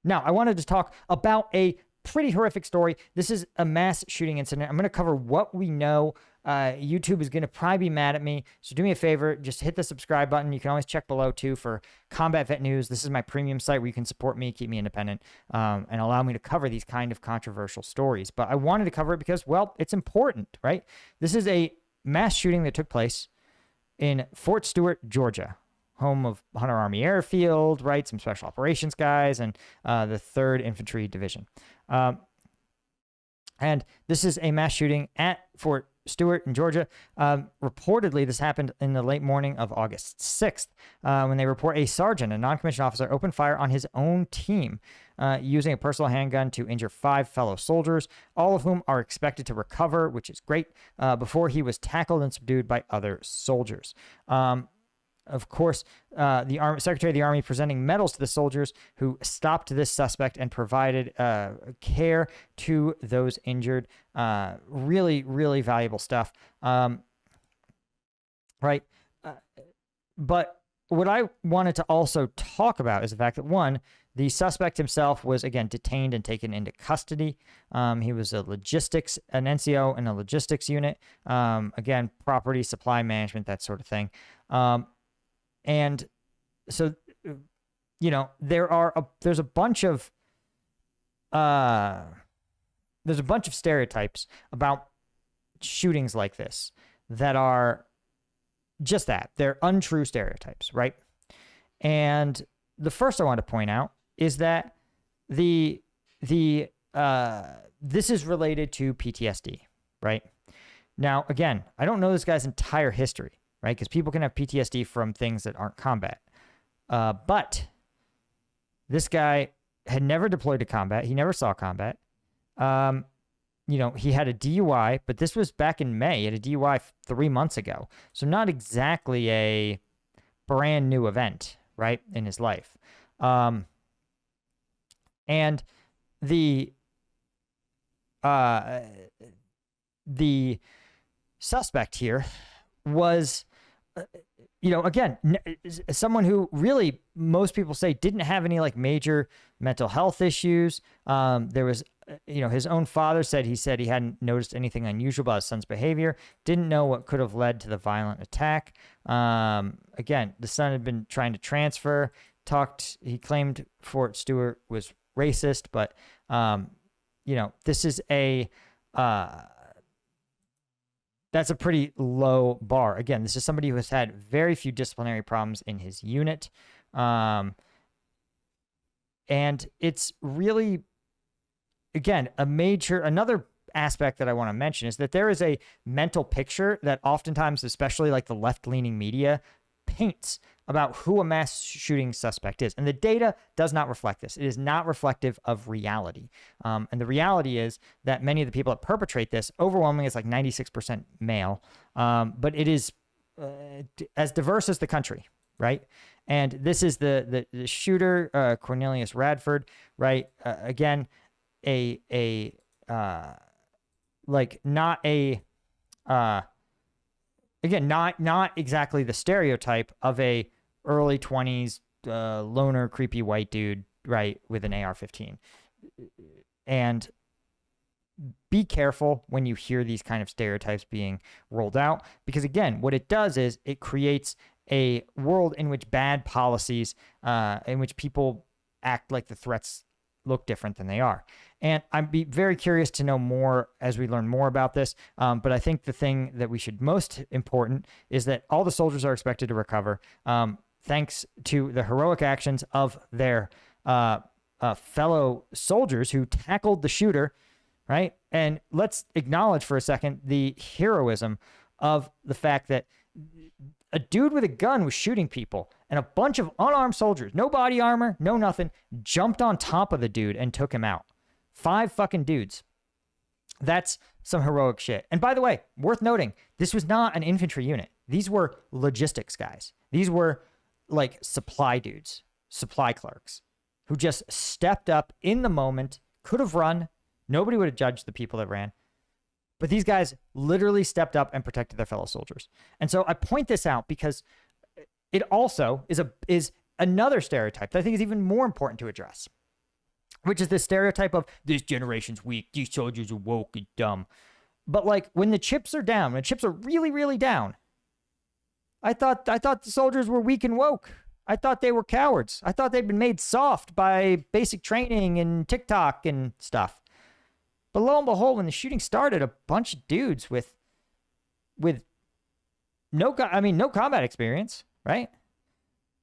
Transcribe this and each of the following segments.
Now, I wanted to talk about a pretty horrific story. This is a mass shooting incident. I'm going to cover what we know. YouTube is going to probably be mad at me. So do me a favor, just hit the subscribe button. You can always check below too for combat vet news. This is my premium site where you can support me, keep me independent, and allow me to cover these kind of controversial stories. But I wanted to cover it because, well, it's important, right? This is a mass shooting that took place in Fort Stewart, Georgia, home of Hunter Army Airfield, right? Some special operations guys and the 3rd Infantry Division. And this is a mass shooting at Fort Stewart in Georgia. Reportedly, this happened in the late morning of August 6th when they report a sergeant, a non-commissioned officer, opened fire on his own team using a personal handgun to injure 5 fellow soldiers, all of whom are expected to recover, which is great, before he was tackled and subdued by other soldiers. Of course, the Secretary of the Army presenting medals to the soldiers who stopped this suspect and provided care to those injured. Really, really valuable stuff. Right. But what I wanted to also talk about is the fact that, one, the suspect himself was, again, detained and taken into custody. He was an NCO in a logistics unit. Again, property, supply management, that sort of thing. And so, you know, there's a bunch of stereotypes about shootings like this that are just that. They're untrue stereotypes, right? And the first I want to point out is that this is related to PTSD, right? Now, again, I don't know this guy's entire history, right? Because people can have PTSD from things that aren't combat. But this guy had never deployed to combat. He never saw combat. You know, he had a DUI, but this was back in May. He had a DUI 3 months ago. So not exactly a brand new event, right, in his life. And the suspect here was, you know, again, someone who really, most people say, didn't have any like major mental health issues. There was, you know, his own father said he hadn't noticed anything unusual about his son's behavior, didn't know what could have led to the violent attack. Again, the son had been trying to transfer, he claimed Fort Stewart was racist, but, you know, this is that's a pretty low bar. Again, this is somebody who has had very few disciplinary problems in his unit. And it's really, again, another aspect that I want to mention is that there is a mental picture that oftentimes, especially like the left-leaning media, paints about who a mass shooting suspect is. And the data does not reflect this. It is not reflective of reality. And the reality is that many of the people that perpetrate this, overwhelmingly, it's like 96% male. But it is as diverse as the country, right? And this is the shooter, Cornelius Radford, right? Again, not exactly the stereotype of a early 20s loner, creepy white dude, right, with an AR-15. And be careful when you hear these kind of stereotypes being rolled out, because again, what it does is it creates a world in which bad policies, in which people act like the threats look different than they are. And I'd be very curious to know more as we learn more about this. But I think the thing that we should most important is that all the soldiers are expected to recover, thanks to the heroic actions of their fellow soldiers who tackled the shooter, right? And let's acknowledge for a second the heroism of the fact that a dude with a gun was shooting people, and a bunch of unarmed soldiers, no body armor, no nothing, jumped on top of the dude and took him out. 5 fucking dudes. That's some heroic shit. And by the way, worth noting, this was not an infantry unit. These were logistics guys. These were like supply dudes, supply clerks, who just stepped up in the moment, could have run. Nobody would have judged the people that ran. But these guys literally stepped up and protected their fellow soldiers. And so I point this out because it also is another stereotype that I think is even more important to address. which is the stereotype of this generation's weak, these soldiers are woke and dumb. But like when the chips are down, when the chips are really, really down, I thought the soldiers were weak and woke. I thought they were cowards. I thought they'd been made soft by basic training and TikTok and stuff. But lo and behold, when the shooting started, a bunch of dudes with no combat experience, right?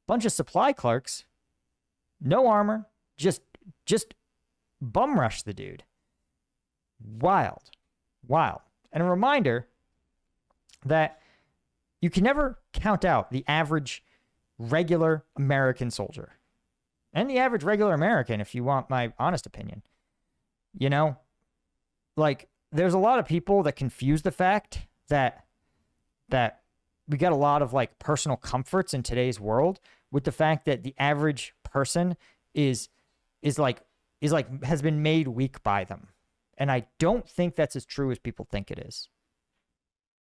Bunch of supply clerks, no armor, just bum rush the dude. Wild. And a reminder that you can never count out the average regular American soldier and the average regular American, if you want my honest opinion. You know, like there's a lot of people that confuse the fact that we got a lot of like personal comforts in today's world with the fact that the average person is has been made weak by them. And I don't think that's as true as people think it is.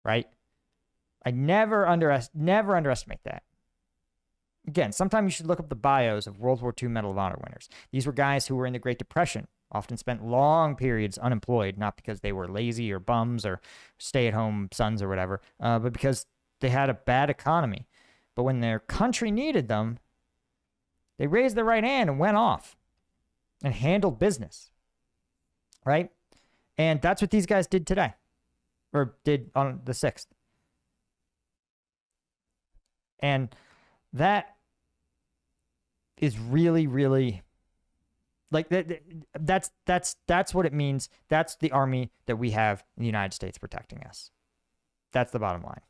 Right? I never underestimate that. Again, sometimes you should look up the bios of World War II Medal of Honor winners. These were guys who were in the Great Depression, often spent long periods unemployed, not because they were lazy or bums or stay-at-home sons or whatever, but because they had a bad economy. But when their country needed them, they raised their right hand and went off and handled business. Right? And that's what these guys did today, or did on the 6th. And that is really, really like that's what it means. That's the army that we have in the United States protecting us. That's the bottom line.